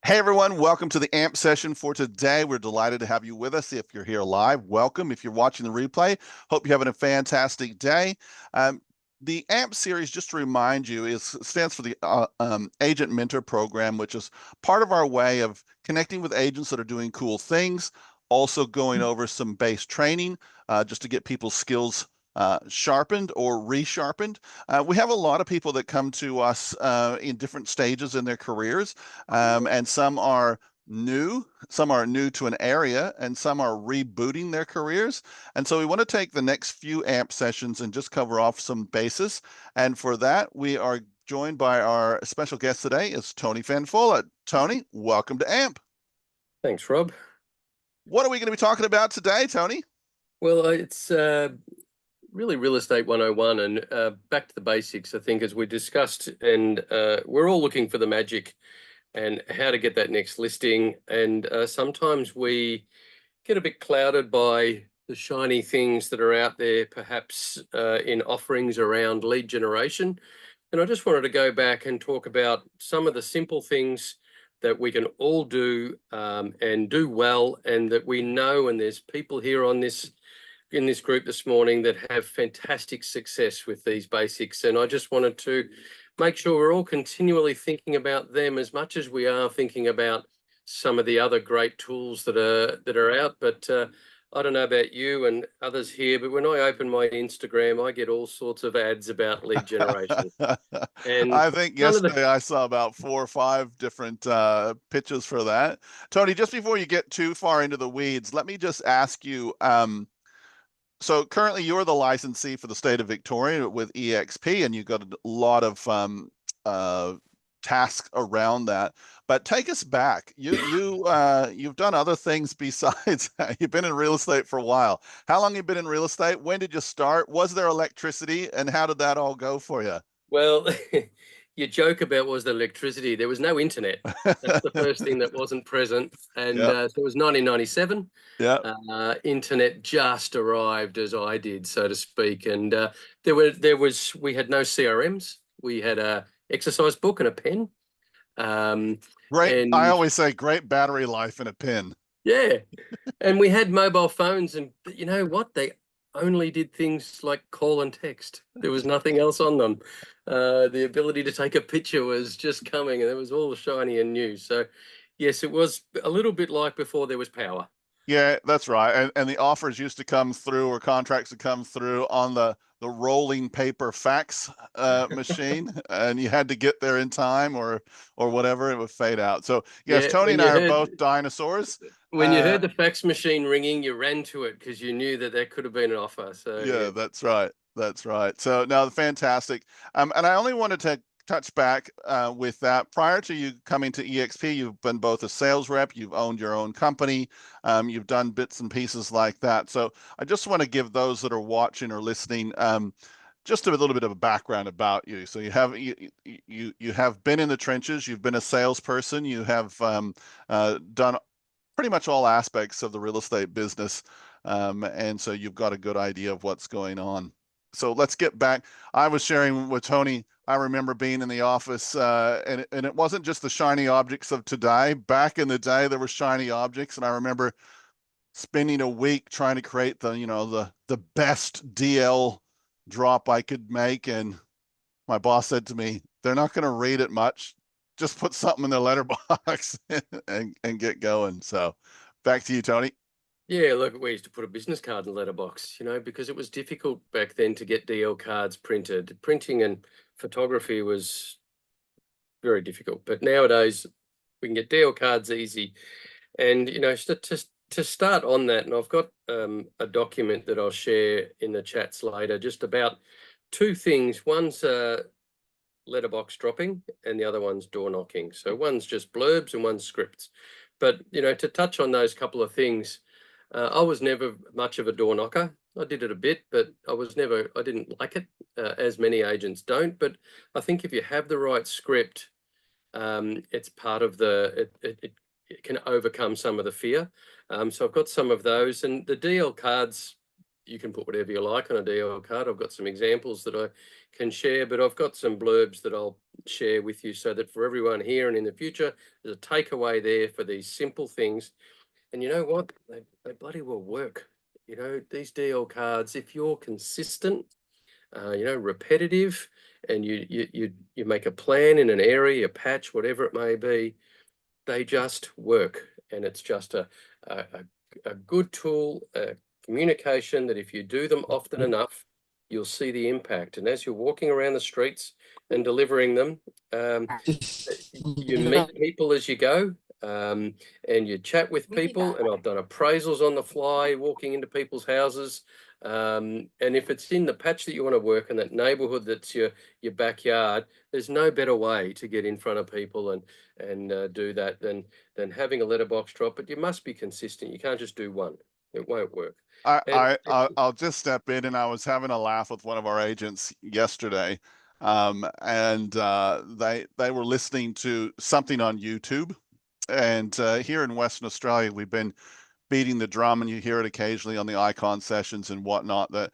Hey everyone, welcome to the AMP session for today. We're delighted to have you with us. If you're here live, welcome. If you're watching the replay, hope you're having a fantastic day. The AMP series, just to remind you, stands for the Agent Mentor Program, which is part of our way of connecting with agents that are doing cool things, also going over some base training just to get people's skills sharpened or resharpened. We have a lot of people that come to us in different stages in their careers, and some are new to an area, and some are rebooting their careers. And so we want to take the next few AMP sessions and just cover off some bases. And for that, we are joined by our special guest today is Tony Fanfola. Tony, welcome to AMP. Thanks, Rob. What are we going to be talking about today, Tony? Well, it's really Real Estate 101 and back to the basics, I think, as we discussed. And we're all looking for the magic and how to get that next listing. And sometimes we get a bit clouded by the shiny things that are out there, perhaps in offerings around lead generation. And I just wanted to go back and talk about some of the simple things that we can all do and do well, and that we know, and there's people here on this in this group this morning that have fantastic success with these basics. And I just wanted to make sure we're all continually thinking about them as much as we are thinking about some of the other great tools that are out. But I don't know about you and others here, but when I open my Instagram, I get all sorts of ads about lead generation. And I think none of the yesterday I saw about 4 or 5 different pitches for that. Tony, just before you get too far into the weeds, let me just ask you, so currently you're the licensee for the state of Victoria with EXP, and you've got a lot of tasks around that. But take us back. You've done other things besides that. You've been in real estate for a while. How long have you been in real estate? When did you start? Was there electricity, and how did that all go for you? Well, you joke about was the electricity. There was no internet. That's the first thing that wasn't present. And Yep. so it was 1997. Yep. Internet just arrived as I did, so to speak. And we had no CRMs. We had a exercise book and a pen. Um, Great. I and always say great battery life in a pin. yeah, and we had mobile phones, and you know what? They only did things like call and text. There was nothing else on them. The ability to take a picture was just coming, and it was all shiny and new. So, yes, it was a little bit like before there was power. Yeah, that's right. And the offers used to come through, or contracts to come through on the rolling paper fax machine, and you had to get there in time, or whatever, it would fade out. So yes, Yeah, Tony and I are both dinosaurs. when you Uh, heard the fax machine ringing, you ran to it because you knew that there could have been an offer. So yeah. yeah, that's right. That's right. So now, fantastic. And I only wanted to touch back with that. Prior to you coming to EXP, you've been both a sales rep, you've owned your own company, you've done bits and pieces like that. So I just want to give those that are watching or listening just a little bit of a background about you. So you have been in the trenches, you've been a salesperson, you have done pretty much all aspects of the real estate business. And so you've got a good idea of what's going on. So let's get back. I was sharing with Tony. I remember being in the office, and it wasn't just the shiny objects of today. Back in the day, there were shiny objects, and I remember spending a week trying to create the best DL drop I could make. And my boss said to me, "They're not going to read it much. Just put something in their letterbox and get going." So back to you, Tony. Yeah, look, we used to put a business card in the letterbox, because it was difficult back then to get DL cards printed. Printing and photography was very difficult, but nowadays we can get DL cards easy. And to start on that, and I've got a document that I'll share in the chats later, just about two things. One's letterbox dropping, and the other one's door knocking. So one's just blurbs and one's scripts. But to touch on those couple of things. I was never much of a door knocker. I did it a bit, but I didn't like it, as many agents don't. But I think if you have the right script, it's part of it can overcome some of the fear. So I've got some of those, and the DL cards, you can put whatever you like on a DL card. I've got some examples that I can share, but I've got some blurbs that I'll share with you so that for everyone here and in the future, there's a takeaway there for these simple things. And you know what? They bloody well work. You know, these DL cards, if you're consistent, repetitive, and you make a plan in an area, a patch, whatever it may be, they just work. And it's just a, a good tool, communication that if you do them often enough, you'll see the impact. And as you're walking around the streets and delivering them, you meet people as you go, and you chat with people. And I've done appraisals on the fly, walking into people's houses. And if it's in the patch that you want to work in, that neighborhood that's your backyard, there's no better way to get in front of people and do that than having a letterbox drop. But you must be consistent. You can't just do one. It won't work. I'll just step in, and I was having a laugh with one of our agents yesterday, and they were listening to something on YouTube, and here in Western Australia, we've been beating the drum, and you hear it occasionally on the icon sessions and whatnot, that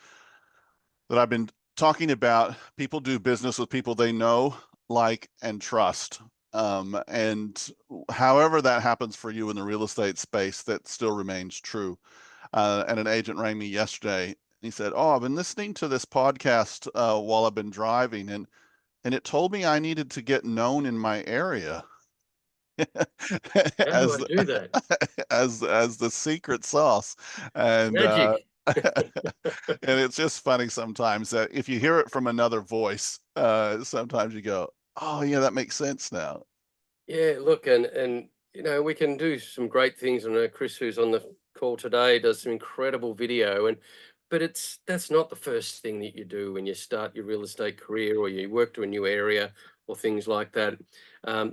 I've been talking about. People do business with people they know, like, and trust. And however that happens for you in the real estate space, that still remains true. And an agent rang me yesterday. He said, "Oh, I've been listening to this podcast while I've been driving, and it told me I needed to get known in my area How do as I do that? as the secret sauce." And Magic. and it's just funny sometimes that if you hear it from another voice, sometimes you go, "Oh yeah, that makes sense now." Yeah, look, and we can do some great things. I know Chris, who's on the call today, does some incredible video, but that's not the first thing that you do when you start your real estate career or you work to a new area or things like that.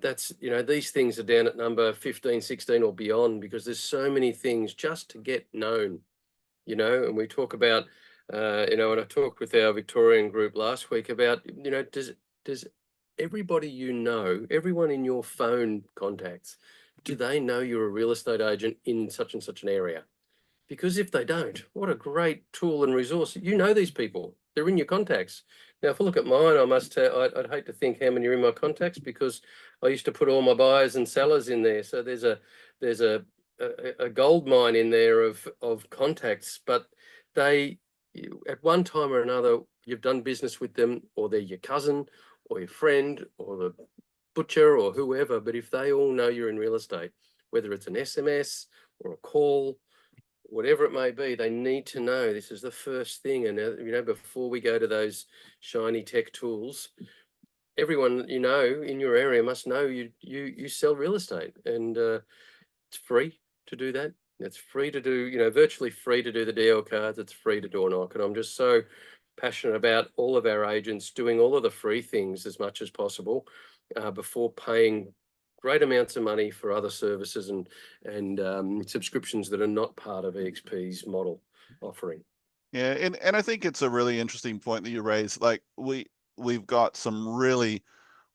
That's, these things are down at number 15, 16 or beyond, because there's so many things just to get known, and we talk about, and I talked with our Victorian group last week about, does everybody everyone in your phone contacts, do they know you're a real estate agent in such and such an area? Because if they don't, what a great tool and resource. You know these people, they're in your contacts. Now, if I look at mine, I must I'd hate to think how many are in my contacts, because I used to put all my buyers and sellers in there. So there's a gold mine in there of contacts, but at one time or another, you've done business with them, or they're your cousin or your friend or the butcher or whoever. But if they all know you're in real estate, whether it's an SMS or a call, whatever it may be, they need to know this is the first thing. And before we go to those shiny tech tools, everyone in your area must know you sell real estate, and it's free to do that. It's free to do, virtually free to do the DL cards. It's free to door knock, and I'm just so passionate about all of our agents doing all of the free things as much as possible before paying great amounts of money for other services and subscriptions that are not part of EXP's model offering. Yeah, and I think it's a really interesting point that you raised. Like, we've got some really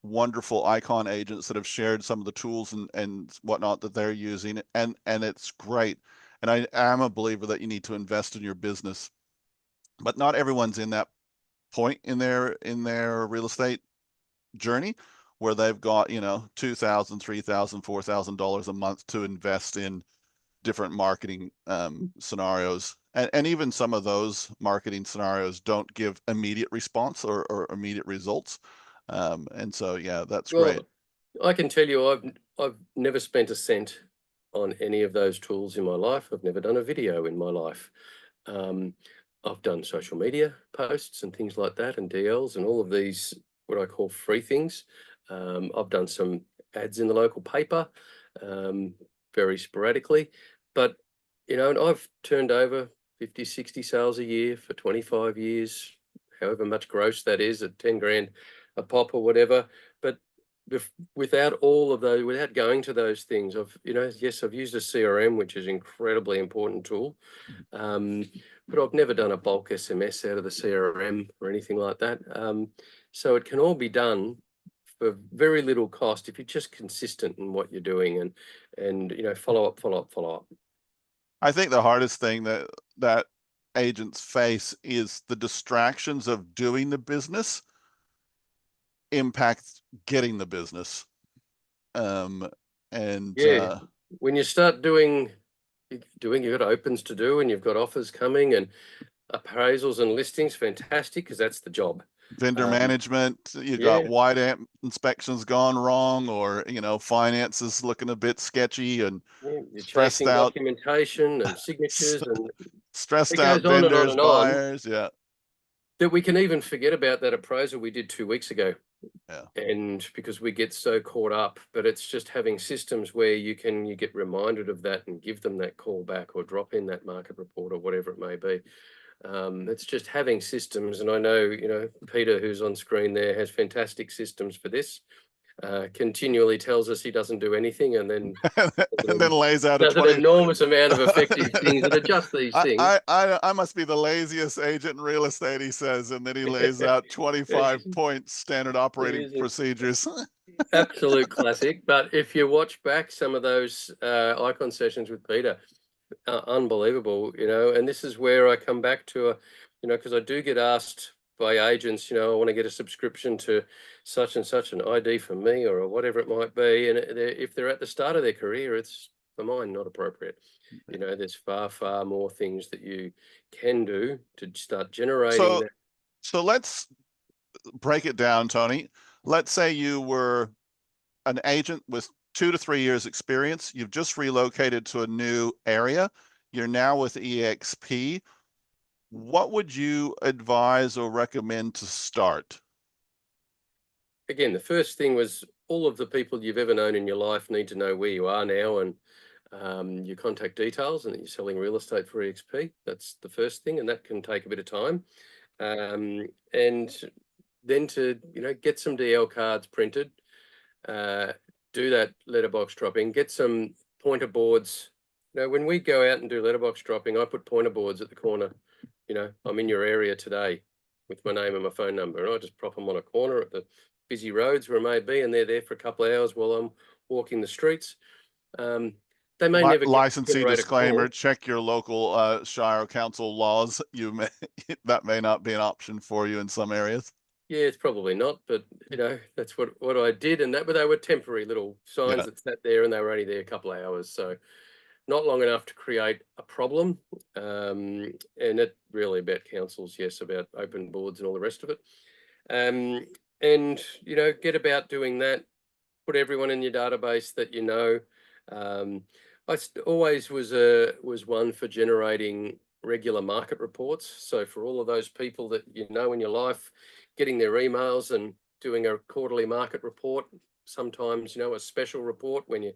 wonderful icon agents that have shared some of the tools and whatnot that they're using, and it's great. And I am a believer that you need to invest in your business, but not everyone's in that point in their real estate journey where they've got, $2,000, $3,000, $4,000 a month to invest in different marketing scenarios. And even some of those marketing scenarios don't give immediate response or immediate results. And so, yeah, that's great. Well, I can tell you, I've never spent a cent on any of those tools in my life. I've never done a video in my life. I've done social media posts and things like that, and DLs and all of these, what I call free things. I've done some ads in the local paper, very sporadically, but, and I've turned over 50, 60 sales a year for 25 years, however much gross that is at 10 grand a pop or whatever. But without all of those, without going to those things, yes, I've used a CRM, which is an incredibly important tool. But I've never done a bulk SMS out of the CRM or anything like that. So it can all be done for very little cost if you're just consistent in what you're doing and follow up. I think the hardest thing that agents face is the distractions of doing the business impact getting the business. Um, and Yeah, when you start doing, you've got opens to do and you've got offers coming and appraisals and listings, fantastic, because that's the job. vendor management, you Yeah, got wide inspections gone wrong, or finances looking a bit sketchy, and yeah, you're stressed chasing out documentation and signatures, and stressed it out goes on and on vendors, and on. buyers. Yeah. That we can even forget about that appraisal we did 2 weeks ago. Yeah. And because we get so caught up, but it's just having systems where you get reminded of that and give them that call back or drop in that market report or whatever it may be. It's just having systems. And I know, Peter, who's on screen there, has fantastic systems for this. Continually tells us he doesn't do anything, and then And then lays out a does an 20. enormous amount of effective things that are just these things. I must be the laziest agent in real estate, he says, and then he lays out 25 point standard It operating is procedures. absolute classic. But if you watch back some of those icon sessions with Peter, unbelievable, and this is where I come back to, because I do get asked by agents, I want to get a subscription to such and such an ID for me or whatever it might be. And if they're at the start of their career, it's, for mine, not appropriate. There's far, far more things that you can do to start generating So, that. so let's break it down, Tony. Let's say you were an agent with 2 to 3 years experience. You've just relocated to a new area. You're now with EXP. What would you advise or recommend to start? Again, the first thing was all of the people you've ever known in your life need to know where you are now and your contact details, and that you're selling real estate for EXP. That's the first thing, and that can take a bit of time. And then to get some DL cards printed, do that letterbox dropping, get some pointer boards. When we go out and do letterbox dropping, I put pointer boards at the corner. I'm in your area today with my name and my phone number, and I just prop them on a corner at the busy roads where it may be, and they're there for a couple of hours while I'm walking the streets. They may never Licensee generate a disclaimer, call. check your local Shire Council laws. That may not be an option for you in some areas. Yeah, it's probably not, but that's what I did, and but they were temporary little signs Yeah. that sat there, and they were only there a couple of hours, so not long enough to create a problem. And it really about councils, yes, about open boards and all the rest of it. And get about doing that. Put everyone in your database that you know. I always was one for generating regular market reports. So for all of those people that you know in your life, getting their emails and doing a quarterly market report, sometimes a special report when you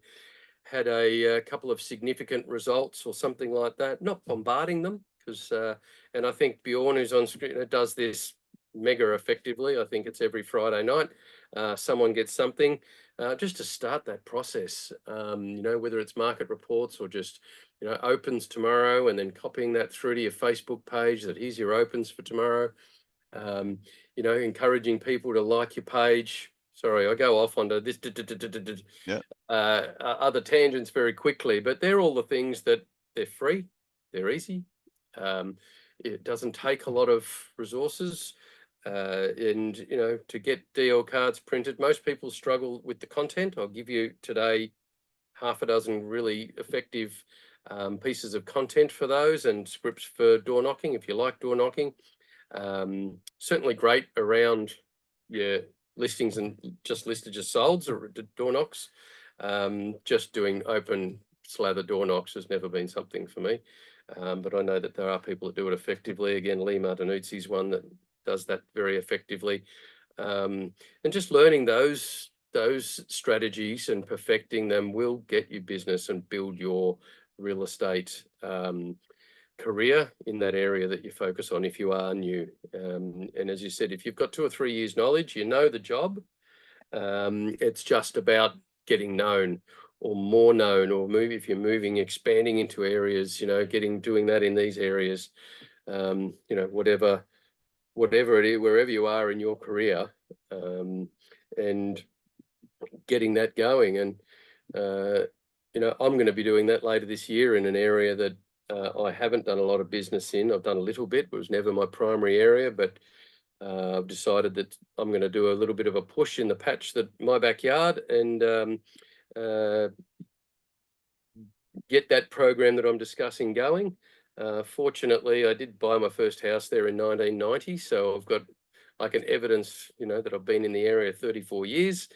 had a couple of significant results or something like that, not bombarding them, because and I think Bjorn, who's on screen, does this mega effectively. I think it's every Friday night someone gets something, just to start that process, whether it's market reports or just opens tomorrow, and then copying that through to your Facebook page that here's your opens for tomorrow. Encouraging people to like your page. Sorry, I go off onto this Yeah. other tangents very quickly, but they're all the things that they're free, they're easy. It doesn't take a lot of resources. And to get DL cards printed, most people struggle with the content. I'll give you today half a dozen really effective pieces of content for those, and scripts for door knocking if you like door knocking. Certainly great around your listings and just listed, just solds or door knocks. Just doing open slather door knocks has never been something for me. But I know that there are people that do it effectively. Again, Lee Martinuzzi's one that does that very effectively. And just learning those strategies and perfecting them will get you business and build your real estate career in that area that you focus on if you are new. And as you said, if you've got 2 or 3 years knowledge, you know the job. It's just about getting known or more known, or if you're moving, expanding into areas, doing that in these areas, whatever it is, wherever you are in your career, and getting that going. And I'm going to be doing that later this year in an area that I haven't done a lot of business in. I've done a little bit, but it was never my primary area. But I've decided that I'm going to do a little bit of a push in the patch that my backyard and uh, get that program that I'm discussing going. Fortunately, I did buy my first house there in 1990, so I can evidence, that I've been in the area 34 years.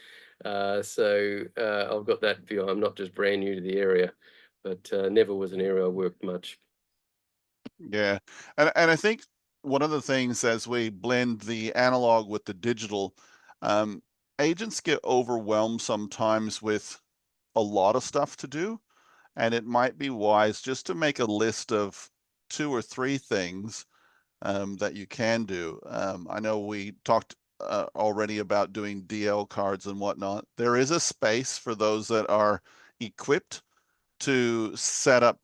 So I've got that view. I'm not just brand new to the area, but never was an area I worked much. Yeah. And I think one of the things as we blend the analog with the digital, um, agents get overwhelmed sometimes with a lot of stuff to do. And it might be wise just to make a list of 2 or 3 things that you can do. I know we talked already about doing DL cards and whatnot. There is a space for those that are equipped to set up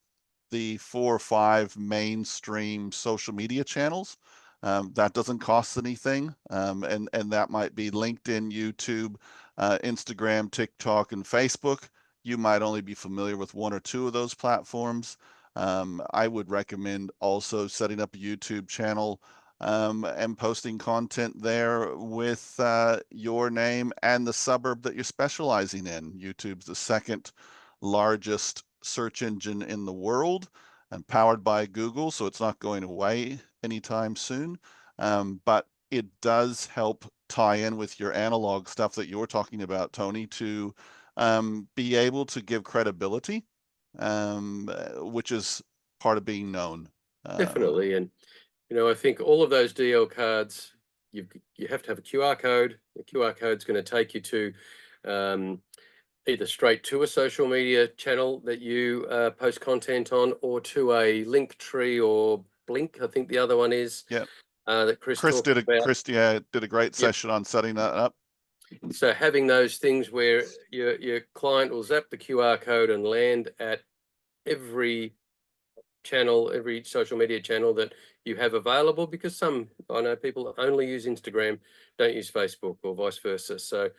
the 4 or 5 mainstream social media channels. That doesn't cost anything, and that might be LinkedIn, YouTube, Instagram, TikTok, and Facebook. You might only be familiar with 1 or 2 of those platforms. I would recommend also setting up a YouTube channel and posting content there with your name and the suburb that you're specializing in. YouTube's the second largest search engine in the world and powered by Google, so it's not going away anytime soon. But it does help tie in with your analog stuff that you're talking about, Tony, to be able to give credibility, which is part of being known. Definitely. And, I think all of those DL cards, you have to have a QR code. The QR code is going to take you to either straight to a social media channel that you post content on, or to a link tree or Blink, I think the other one is, Yeah, that Chris talked about. Chris did a great Yep. session on setting that up. So having those things where your client will zap the QR code and land at every channel, every social media channel that you have available, because I know people only use Instagram, don't use Facebook, or vice versa. So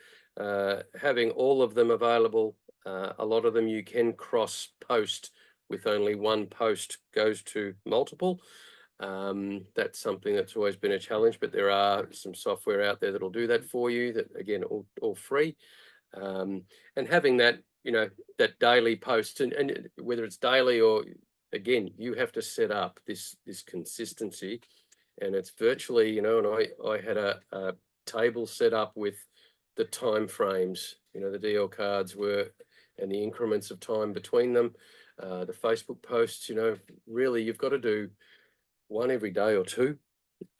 having all of them available, a lot of them you can cross post with only one post goes to multiple. That's something that's always been a challenge, but there are some software out there that'll do that for you, that again, all free. And having that, that daily post, and whether it's daily or, again, you have to set up this consistency, and it's virtually, and I had a table set up with the time frames, the DL cards were, and the increments of time between them. The Facebook posts, really you've got to do one every day or 2.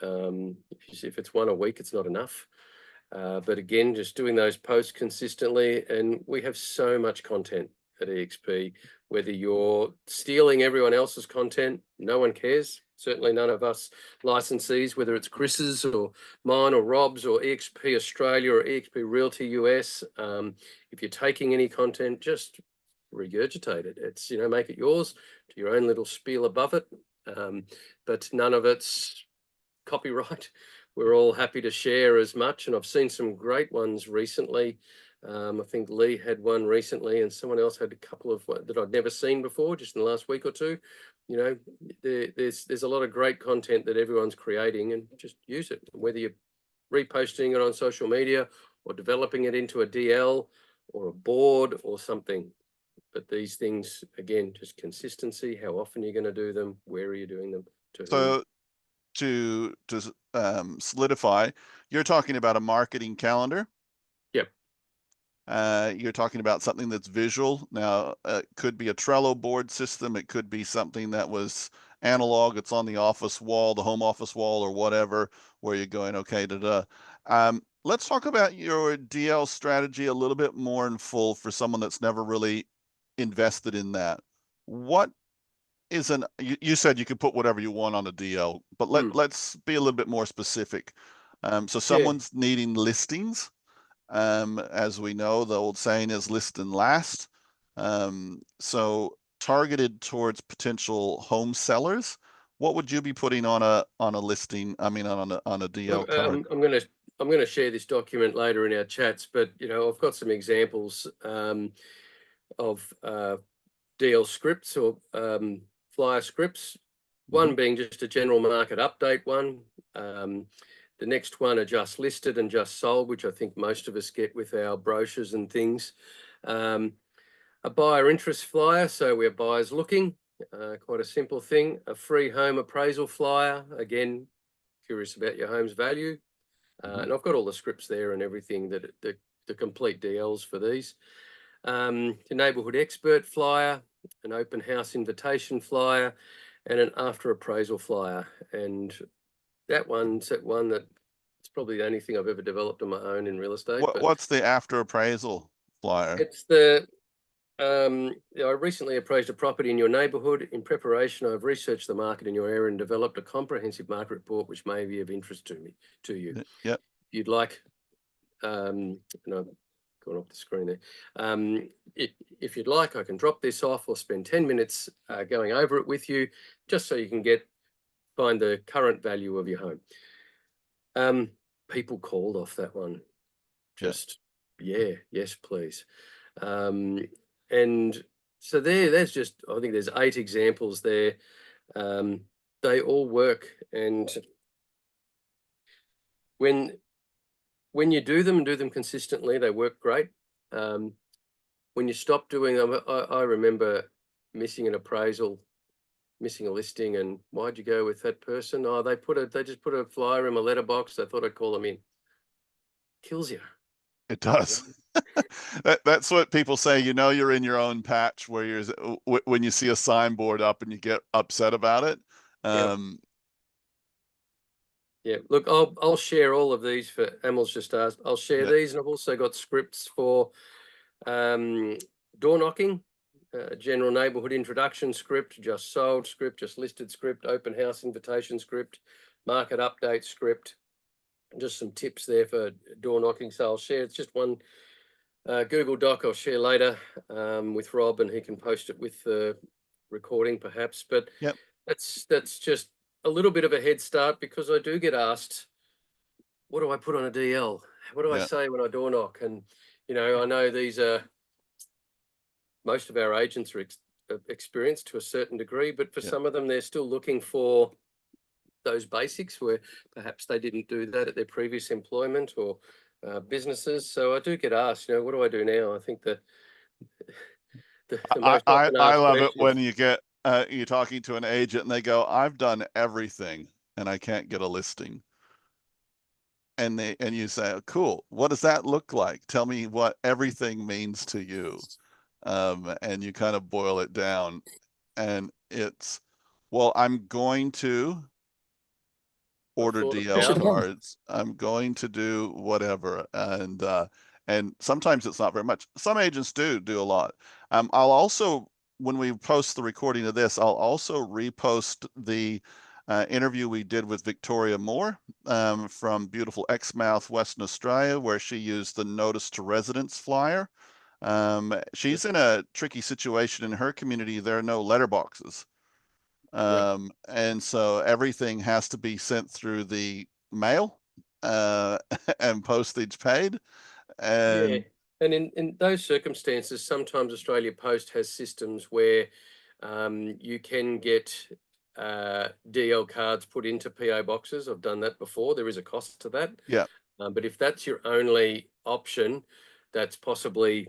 If it's one a week, it's not enough. But again, just doing those posts consistently, and we have so much content at EXP. Whether you're stealing everyone else's content, no one cares. Certainly none of us licensees, whether it's Chris's or mine or Rob's or EXP Australia or EXP Realty US. If you're taking any content, just regurgitate it. It's, make it yours, to your own little spiel above it. But none of it's copyright. We're all happy to share as much, and I've seen some great ones recently. I think Lee had one recently, and someone else had a couple of that I'd never seen before, just in the last week or 2. There's a lot of great content that everyone's creating, and just use it. Whether you're reposting it on social media or developing it into a DL or a board or something. But these things, again, just consistency. How often you're going to do them? Where are you doing them? To whom? So to solidify, you're talking about a marketing calendar. Yep. You're talking about something that's visual. Now, it could be a Trello board system. It could be something that was analog. It's on the office wall, the home office wall, or whatever, where you're going, okay, let's talk about your DL strategy a little bit more in full for someone that's never really invested in that. What is you said you could put whatever you want on a DL, but let's be a little bit more specific. So someone's needing listings. As we know, the old saying is list and last. So targeted towards potential home sellers, what would you be putting on a listing? I mean, on a DL Look, card? I'm gonna share this document later in our chats, but I've got some examples of DL scripts or flyer scripts. One being just a general market update one. The next one are just listed and just sold, which I think most of us get with our brochures and things. A buyer interest flyer, so we're buyers looking, quite a simple thing. A free home appraisal flyer, again, curious about your home's value. And I've got all the scripts there and everything, that the complete DLs for these. The neighbourhood expert flyer, an open house invitation flyer, and an after appraisal flyer. And that one's one that it's probably the only thing I've ever developed on my own in real estate. What's the after appraisal flyer? It's the I recently appraised a property in your neighbourhood. In preparation, I've researched the market in your area and developed a comprehensive market report which may be of interest to you. Yep. If you'd like, and I've gone off the screen there. If you'd like, I can drop this off or spend 10 minutes going over it with you, just so you can find the current value of your home. People called off that one. Just, yeah, yes, please. And so there's just, I think there's 8 examples there. They all work, and when you do them consistently, they work great. When you stop doing them, I remember missing an appraisal, missing a listing, and why'd you go with that person? Oh, they just put a flyer in my letterbox. They thought I'd call them in. Kills you. It does. That's what people say. You know, you're in your own patch where when you see a signboard up and you get upset about it. Yeah, look, I'll share all of these for Amel's just asked. I'll share these, and I've also got scripts for door knocking, general neighbourhood introduction script, just sold script, just listed script, open house invitation script, market update script. Just some tips there for door knocking. So I'll share. It's just one Google Doc I'll share later with Rob, and he can post it with the recording perhaps. But that's just a little bit of a head start, because I do get asked, what do I put on a DL? What do I say when I door knock? And, you know, I know these are, most of our agents are experienced to a certain degree, but for some of them, they're still looking for those basics where perhaps they didn't do that at their previous employment or businesses. So I do get asked, you know, what do I do now? I think the most often I asked love it when questions. you get you're talking to an agent and they go, I've done everything and I can't get a listing. And you say, oh, cool, what does that look like? Tell me what everything means to you. And you kind of boil it down, and it's, well, I'm going to order DL cards. I'm going to do whatever. And sometimes it's not very much. Some agents do a lot. I'll also, when we post the recording of this, I'll also repost the interview we did with Victoria Moore from beautiful Exmouth, Western Australia, where she used the notice to residents flyer. She's in a tricky situation in her community. There are no letterboxes. And so everything has to be sent through the mail and postage paid. And and in those circumstances, sometimes Australia Post has systems where you can get DL cards put into PO boxes. I've done that before. There is a cost to that. But if that's your only option, that's possibly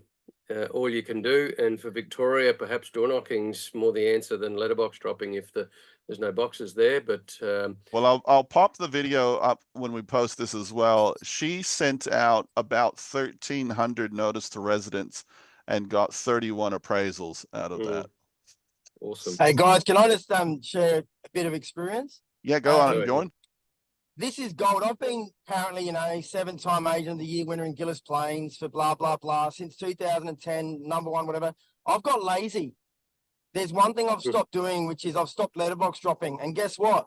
all you can do. And for Victoria, perhaps door knocking's more the answer than letterbox dropping if there's no boxes there. But well, I'll pop the video up when we post this as well. She sent out about 1,300 notice to residents and got 31 appraisals out of that. Awesome. Hey guys, can I just share a bit of experience? Yeah, go on, Bjorn. This is gold. I've been apparently, 7-time agent of the year winner in Gillis Plains for blah, blah, blah since 2010, number one, whatever. I've got lazy. There's one thing I've stopped doing, which is I've stopped letterbox dropping. And guess what?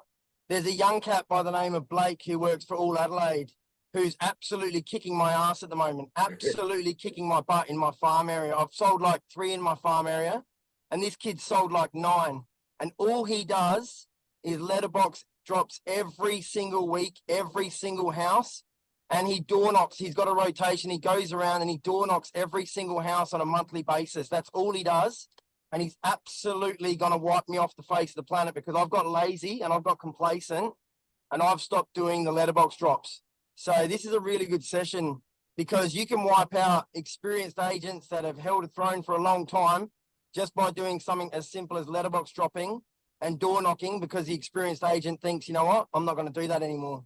There's a young cat by the name of Blake who works for All Adelaide, who's absolutely kicking my ass at the moment, absolutely kicking my butt in my farm area. I've sold like 3 in my farm area, and this kid sold like 9. And all he does is letterbox drops every single week, every single house, and he door knocks. He's got a rotation. He goes around and he door knocks every single house on a monthly basis. That's all he does. and he's absolutely going to wipe me off the face of the planet because I've got lazy and I've got complacent and I've stopped doing the letterbox drops. So this is a really good session because you can wipe out experienced agents that have held a throne for a long time just by doing something as simple as letterbox dropping and door knocking, because the experienced agent thinks, you know what, I'm not going to do that anymore.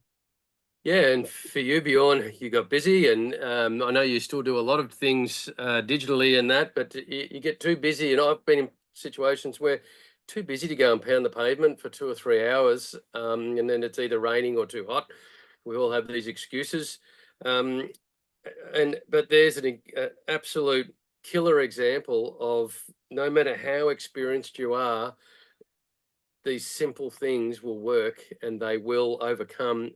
Yeah, and for you, Bjorn, you got busy, and I know you still do a lot of things digitally and that, but you get too busy. And I've been in situations where too busy to go and pound the pavement for 2 or 3 hours, and then it's either raining or too hot. We all have these excuses, but there's an absolute killer example of no matter how experienced you are, these simple things will work and they will overcome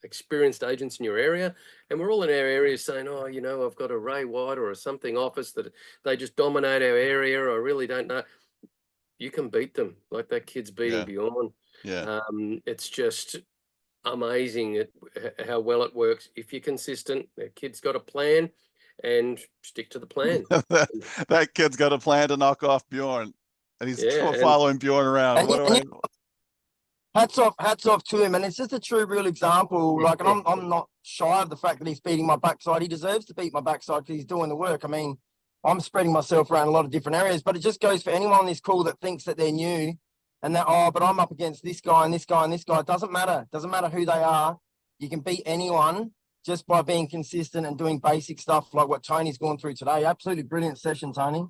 experienced agents in your area. And we're all in our areas saying, oh, you know, I've got a Ray White or a something office that they just dominate our area. I really don't know. You can beat them like that kid's beating Bjorn. Yeah. It's just amazing how well it works. If you're consistent, the kid's got a plan and stick to the plan. That kid's got a plan to knock off Bjorn, and he's Yeah, following Bjorn around. And What do I? hats off to him, and it's just a true, real example. Like, and I'm not shy of the fact that he's beating my backside. He deserves to beat my backside because he's doing the work. I mean, I'm spreading myself around a lot of different areas, but it just goes for anyone on this call that thinks that they're new and that, oh, but I'm up against this guy and this guy and this guy. It doesn't matter. It doesn't matter who they are. You can beat anyone just by being consistent and doing basic stuff like what Tony's gone through today. Absolutely brilliant session, Tony.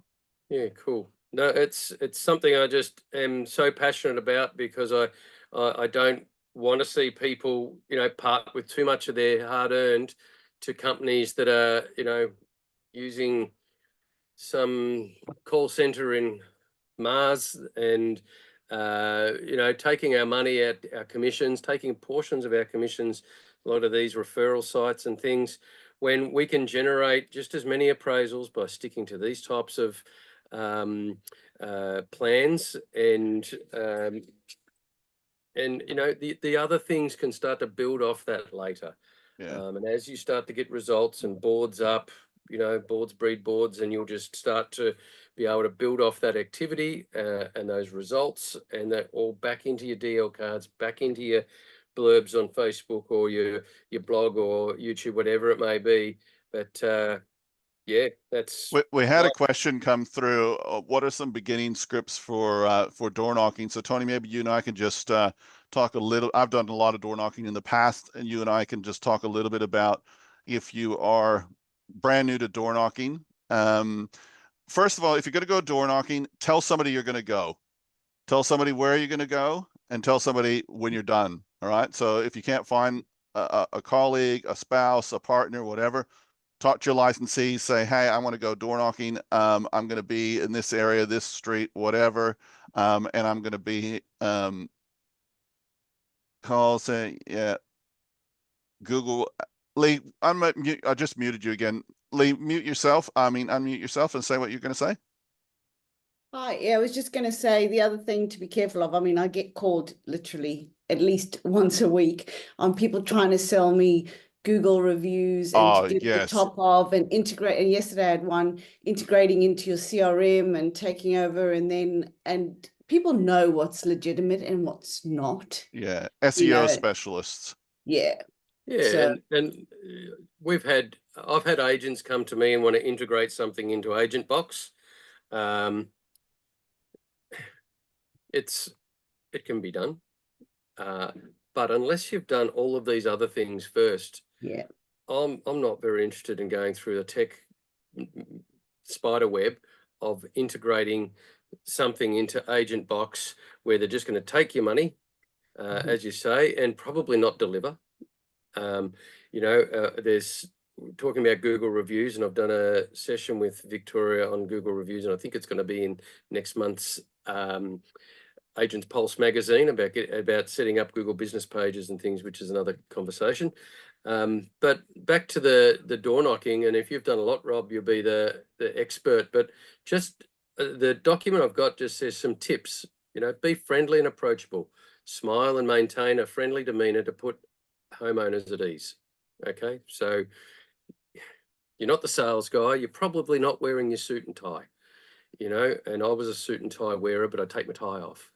Yeah, cool. No, it's something I just am so passionate about because I don't want to see people, you know, part with too much of their hard-earned to companies that are, you know, using some call center in Mars and, you know, taking our money at our commissions, taking portions of our commissions, a lot of these referral sites and things, when we can generate just as many appraisals by sticking to these types of plans and you know the other things can start to build off that later. And as you start to get results and boards up, you know, boards breed boards, and you'll just start to be able to build off that activity and those results, and that all back into your DL cards, back into your blurbs on Facebook or your blog or YouTube, whatever it may be. But yeah, that's. We had a question come through. What are some beginning scripts for door knocking? So Tony, maybe you and I can just talk a little. I've done a lot of door knocking in the past, and you and I can just talk a little bit about if you are brand new to door knocking. First of all, if you're going to go door knocking, tell somebody you're going to go. Tell somebody where you're going to go, and tell somebody when you're done. All right. So if you can't find a colleague, a spouse, a partner, whatever, talk to your licensee, say, hey, I want to go door knocking. I'm going to be in this area, this street, whatever. And I'm going to be call, say, yeah, Google. Lee, I just muted you again. Lee, unmute yourself and say what you're going to say. Hi, yeah, I was just going to say the other thing to be careful of. I mean, I get called literally at least once a week on people trying to sell me Google reviews and to do the top of and integrate. And yesterday I had one integrating into your CRM and taking over, and people know what's legitimate and what's not. Yeah, SEO specialists. Yeah. Yeah, so, and I've had agents come to me and want to integrate something into Agent Box. It can be done, but unless you've done all of these other things first, yeah, I'm not very interested in going through the tech spider web of integrating something into Agent Box where they're just going to take your money, as you say, and probably not deliver. You know, there's talking about Google reviews, and I've done a session with Victoria on Google reviews, and I think it's going to be in next month's Agents Pulse magazine about setting up Google business pages and things, which is another conversation. But back to the door knocking, and if you've done a lot, Rob, you'll be the expert. But just the document I've got just says some tips. You know, be friendly and approachable. Smile and maintain a friendly demeanor to put homeowners at ease. Okay, so you're not the sales guy. You're probably not wearing your suit and tie. you know, and I was a suit and tie wearer, but I take my tie off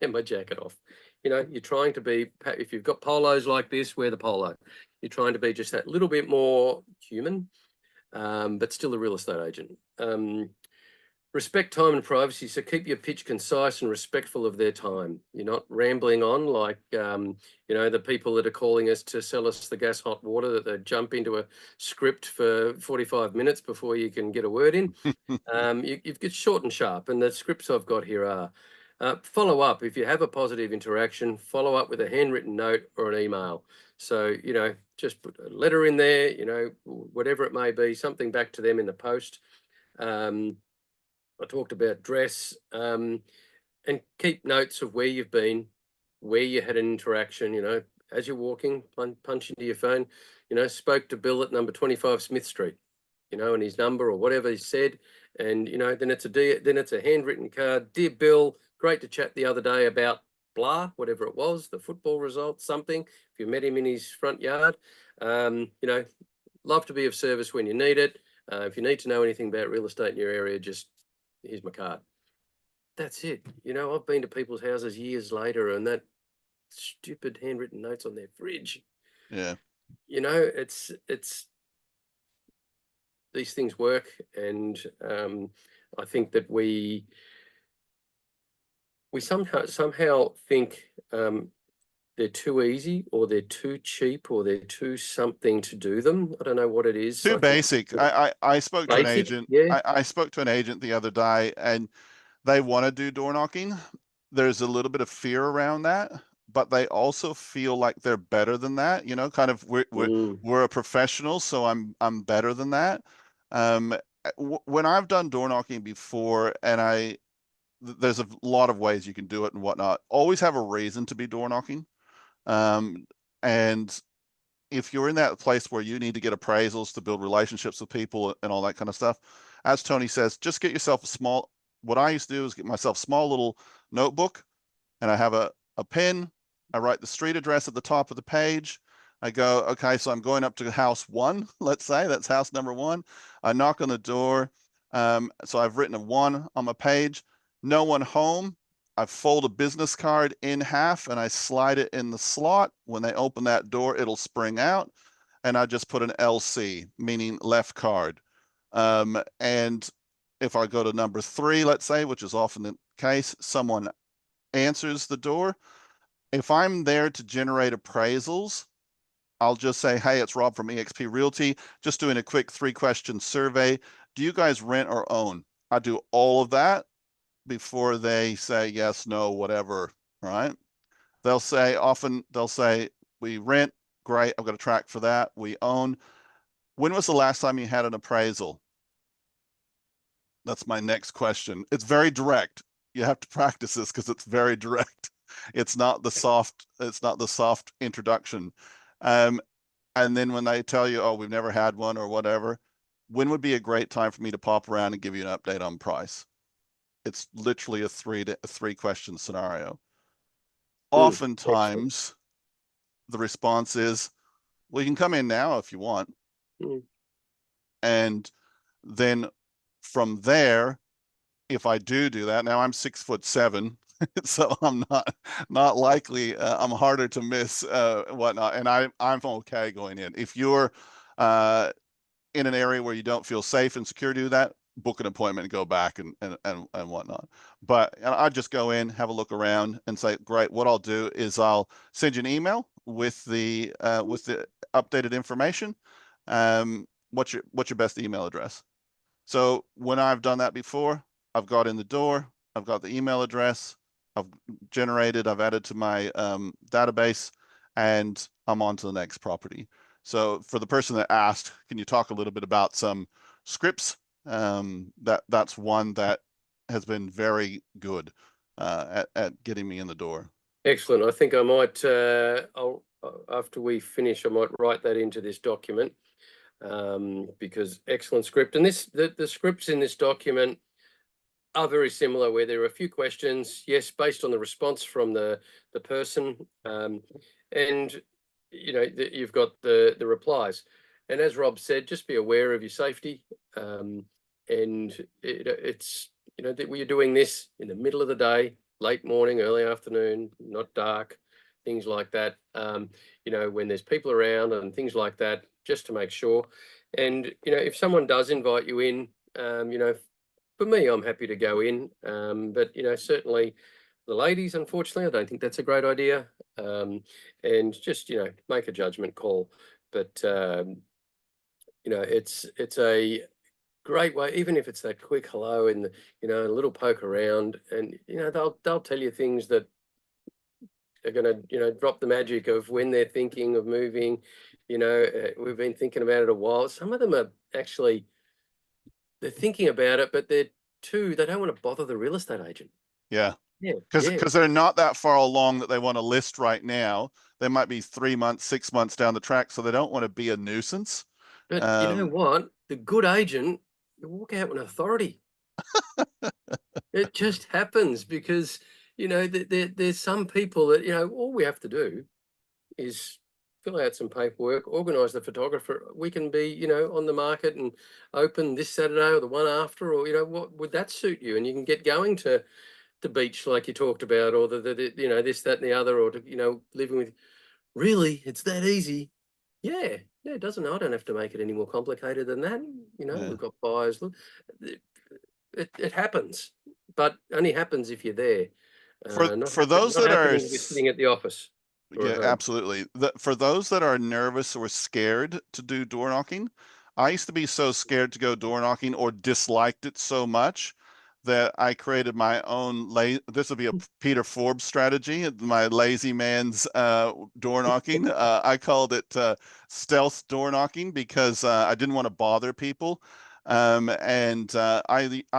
and my jacket off. You know, you're trying to be, if you've got polos like this, wear the polo. You're trying to be just that little bit more human, but still a real estate agent. Respect time and privacy. So keep your pitch concise and respectful of their time. You're not rambling on like, you know, the people that are calling us to sell us the gas hot water, that they jump into a script for 45 minutes before you can get a word in. You've got short and sharp, and the scripts I've got here are follow up. If you have a positive interaction, follow up with a handwritten note or an email. So, you know, just put a letter in there, you know, whatever it may be, something back to them in the post. I talked about dress, and keep notes of where you've been, where you had an interaction, you know, as you're walking, punch into your phone, you know, spoke to Bill at number 25 Smith Street, you know, and his number or whatever he said. And, you know, then it's a handwritten card. Dear Bill, great to chat the other day about blah, whatever it was, the football results, something. If you met him in his front yard, you know, love to be of service when you need it. If you need to know anything about real estate in your area, just here's my card. That's it. You know, I've been to people's houses years later, and that stupid handwritten notes on their fridge. Yeah. You know, it's these things work, and I think that we somehow think they're too easy, or they're too cheap, or they're too something to do them. I don't know what it is. Too basic. I spoke to an agent. Yeah. I spoke to an agent the other day, and they want to do door knocking. There's a little bit of fear around that, but they also feel like they're better than that. You know, kind of we're a professional, so I'm better than that. When I've done door knocking before, and there's a lot of ways you can do it and whatnot. Always have a reason to be door knocking. And if you're in that place where you need to get appraisals to build relationships with people and all that kind of stuff, as Tony says, just get yourself what I used to do is get myself a small little notebook, and I have a pen. I write the street address at the top of the page. I go, okay, so I'm going up to house 1, let's say that's house number 1. I knock on the door. So I've written a 1 on my page. No one home. I fold a business card in half and I slide it in the slot. When they open that door, it'll spring out. And I just put an LC, meaning left card. And if I go to number 3, let's say, which is often the case, someone answers the door. If I'm there to generate appraisals, I'll just say, hey, it's Rob from eXp Realty, just doing a quick 3-question survey. Do you guys rent or own? I do all of that before they say yes, no, whatever, right? Often they'll say, we rent, great, I've got a track for that. We own. When was the last time you had an appraisal? That's my next question. It's very direct. You have to practice this because it's very direct. It's not the soft introduction. And then when they tell you, oh, we've never had one or whatever, when would be a great time for me to pop around and give you an update on price? It's literally a 3-question scenario. Oftentimes, the response is, well, you can come in now if you want. And then from there, if I do that, now I'm 6'7", so I'm not likely. I'm harder to miss, whatnot, and I'm okay going in. If you're in an area where you don't feel safe and secure to do that, book an appointment and go back and whatnot. But I just go in, have a look around, and say, great. What I'll do is I'll send you an email with the updated information. What's your best email address? So when I've done that before, I've got in the door, I've got the email address, I've added to my database, and I'm on to the next property. So for the person that asked, can you talk a little bit about some scripts? That's one that has been very good at getting me in the door. Excellent. I think I might, after we finish, I might write that into this document, because excellent script. And the scripts in this document are very similar, where there are a few questions, yes, based on the response from the person, and you know, you've got the replies. And as Rob said, just be aware of your safety, and it's you know, that we're doing this in the middle of the day, late morning, early afternoon, not dark, things like that. You know, when there's people around and things like that, just to make sure. And, you know, if someone does invite you in, you know, for me, I'm happy to go in. But, you know, certainly the ladies, unfortunately, I don't think that's a great idea. And just, you know, make a judgment call. But, you know, it's a great way, even if it's that quick hello and, you know, a little poke around, and, you know, they'll tell you things that are going to, you know, drop the magic of when they're thinking of moving. You know, we've been thinking about it a while. Some of them are actually, they're thinking about it, but they don't want to bother the real estate agent. Yeah. Yeah. Because they're not that far along that they want to list right now. They might be 3 months, 6 months down the track, so they don't want to be a nuisance. But you know what? The good agent, you walk out with authority. It just happens because, you know, there's some people that, you know, all we have to do is fill out some paperwork, organise the photographer. We can be, you know, on the market and open this Saturday or the one after, or, you know, what would that suit you? And you can get going to the beach like you talked about, or the you know, this, that, and the other, or to, you know, living with. Really, it's that easy. Yeah, it doesn't. I don't have to make it any more complicated than that. You know, we've got buyers. Look, it happens, but only happens if you're there. For those Not that are happening if you're sitting at the office. yeah, absolutely. For those that are nervous or scared to do door knocking, I used to be so scared to go door knocking or disliked it so much that I created my own this would be a Peter Forbes strategy, my lazy man's door knocking. I called it stealth door knocking because I didn't want to bother people. I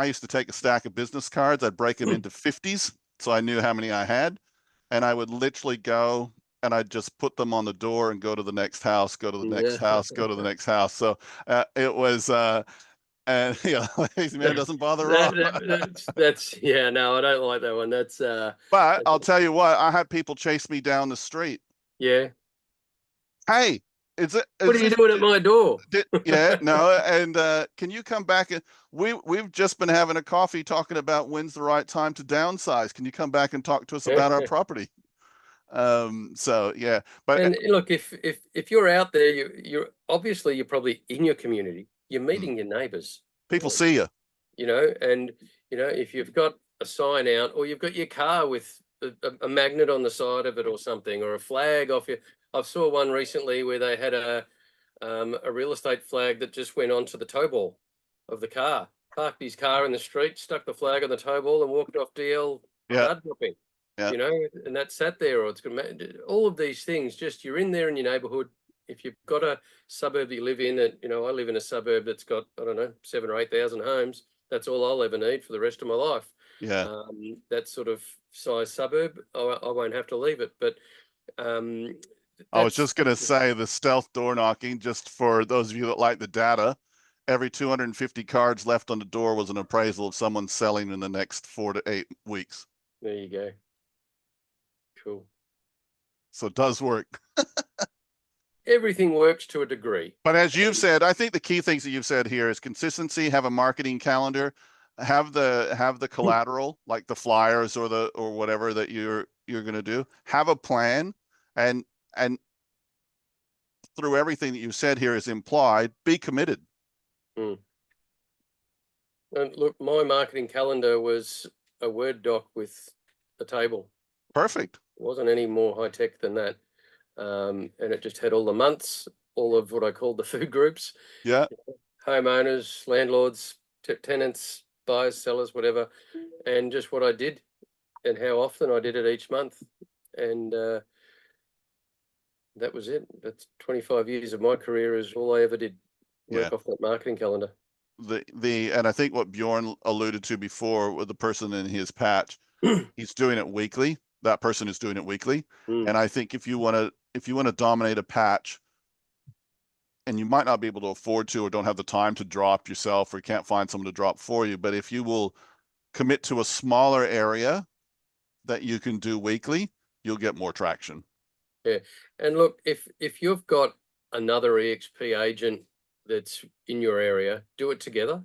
used to take a stack of business cards, I'd break them into 50s so I knew how many I had, and I would literally go and I'd just put them on the door and go to the next house, go to the next house, go to the next house. So it was and you know, lazy man doesn't bother wrong. That's yeah, no, I don't like that one. But I'll tell you what, I had people chase me down the street. Yeah. Hey, what are you doing at my door? Yeah, no, and can you come back? And we've just been having a coffee talking about when's the right time to downsize. Can you come back and talk to us about our property? So yeah, but and look, if you're out there, you're obviously you're probably in your community. You're meeting your neighbours. People see you. You know, and you know, if you've got a sign out, or you've got your car with a magnet on the side of it or something, or a flag off you. I saw one recently where they had a real estate flag that just went onto the tow ball of the car. Parked his car in the street, stuck the flag on the tow ball, and walked off DL card dropping. Yeah. You know, and that sat there, or it's all of these things. Just you're in there in your neighbourhood. If you've got a suburb that you live in, that, you know, I live in a suburb that's got, I don't know, 7,000 or 8,000 homes. That's all I'll ever need for the rest of my life. Yeah. That sort of size suburb, I won't have to leave it. But I was just going to say the stealth door knocking, just for those of you that like the data, every 250 cards left on the door was an appraisal of someone selling in the next 4 to 8 weeks. There you go. Cool. So it does work. Everything works to a degree. But as you've said, I think the key things that you've said here is consistency, have a marketing calendar, have the collateral, like the flyers or whatever that you're going to do. Have a plan, and through everything that you said here is implied, be committed. And look, my marketing calendar was a Word doc with a table. Perfect. It wasn't any more high tech than that. And it just had all the months, all of what I called the food groups. Yeah. Homeowners, landlords, tenants, buyers, sellers, whatever, and just what I did and how often I did it each month. And that was it. That's 25 years of my career is all I ever did, work off that marketing calendar. And I think what Bjorn alluded to before with the person in his patch, he's doing it weekly. That person is doing it weekly. And I think if you want to dominate a patch, and you might not be able to afford to, or don't have the time to drop yourself, or you can't find someone to drop for you, but if you will commit to a smaller area that you can do weekly, you'll get more traction. Yeah. And look, if you've got another EXP agent that's in your area, do it together.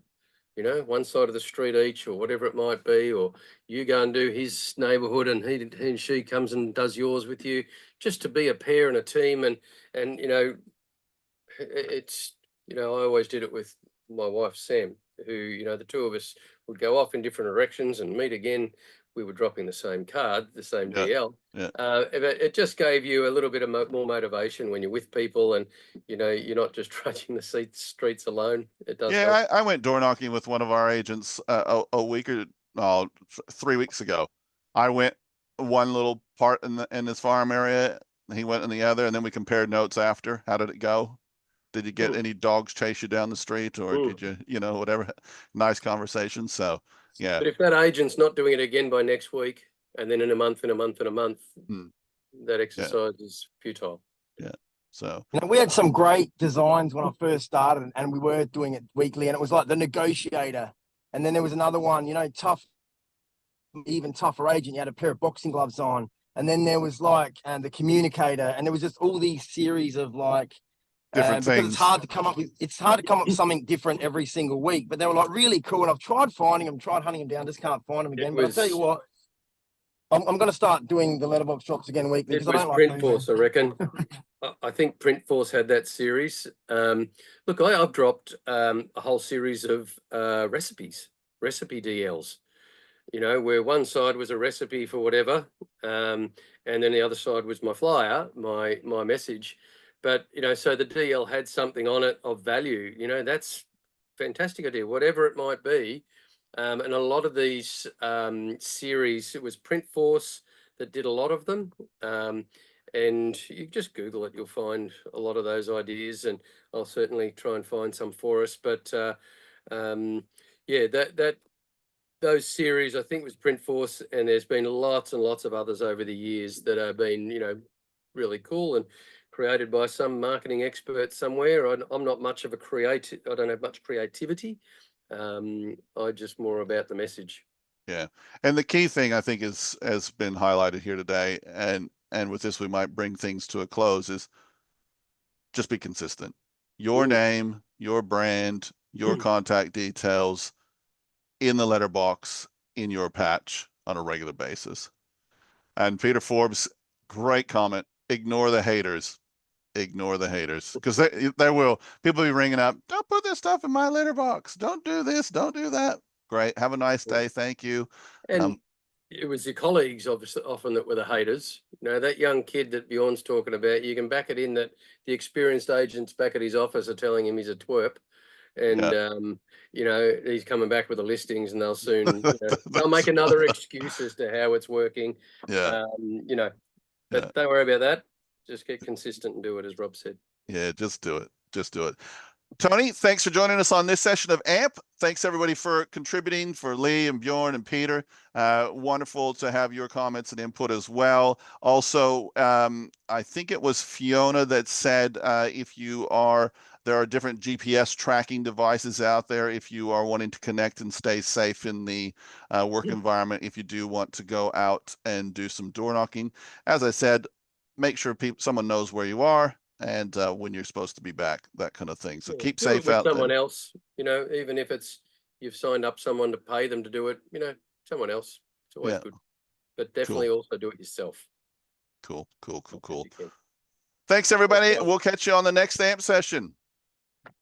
you know, one side of the street each or whatever it might be, or you go and do his neighborhood and he and she comes and does yours with you, just to be a pair and a team. And, you know, it's, you know, I always did it with my wife, Sam, who, you know, the two of us would go off in different directions and meet again. We were dropping the same card, the same Yeah. DL. Yeah. It just gave you a little bit of more motivation when you're with people, and, you know, you're not just trudging the streets alone. It does help. Yeah, I went door knocking with one of our agents a week or 3 weeks ago. I went one little part in this farm area, and he went in the other, and then we compared notes after. How did it go? Did you get any dogs chase you down the street, or did you know, whatever? Nice conversation. So yeah. But if that agent's not doing it again by next week, and then in a month, that exercise is futile. Yeah. So you know, we had some great designs when I first started, and we were doing it weekly, and it was like the negotiator. And then there was another one, you know, tough, even tougher agent. You had a pair of boxing gloves on. And then there was like the communicator, and there was just all these series of like different because things. it's hard to come up with something different every single week. But they were like really cool, and I've tried finding them, tried hunting them down, just can't find them again. But I'll tell you what, I'm going to start doing the letterbox drops again weekly because I don't like Print Force, I reckon. I think Print Force had that series. Look, I've dropped a whole series of recipe DLs. You know, where one side was a recipe for whatever, and then the other side was my flyer, my message. But, you know, so the DL had something on it of value. You know, that's fantastic idea, whatever it might be. And a lot of these series, it was Print Force that did a lot of them. And you just Google it, you'll find a lot of those ideas, and I'll certainly try and find some for us. But yeah, those series, I think, was Print Force, and there's been lots and lots of others over the years that have been, you know, really cool and created by some marketing expert somewhere. I'm not much of a creative. I don't have much creativity. I just more about the message. Yeah, and the key thing I think has been highlighted here today, and with this we might bring things to a close, is just be consistent. Your name, your brand, your contact details in the letterbox, in your patch on a regular basis. And Peter Forbes, great comment. Ignore the haters. Ignore the haters, because they will. People be ringing up. Don't put this stuff in my letterbox. Don't do this. Don't do that. Great. Have a nice day. Thank you. And it was your colleagues, obviously, often that were the haters. You know, that young kid that Bjorn's talking about, you can back it in that the experienced agents back at his office are telling him he's a twerp. And, you know, he's coming back with the listings, and they'll soon, you know, they'll make another excuse as to how it's working. Yeah. You know, but don't worry about that. Just get consistent and do it, as Rob said. Yeah, just do it. Just do it. Tony, thanks for joining us on this session of AMP. Thanks everybody for contributing, for Lee and Bjorn and Peter. Wonderful to have your comments and input as well. Also, I think it was Fiona that said there are different GPS tracking devices out there if you are wanting to connect and stay safe in the work environment, if you do want to go out and do some door knocking. As I said, make sure someone knows where you are and when you're supposed to be back, that kind of thing. So keep safe out there. Someone else, you know, even if you've signed up someone to pay them to do it, you know, someone else. It's always good. But definitely also do it yourself. Cool. Thanks everybody. We'll catch you on the next AMP session.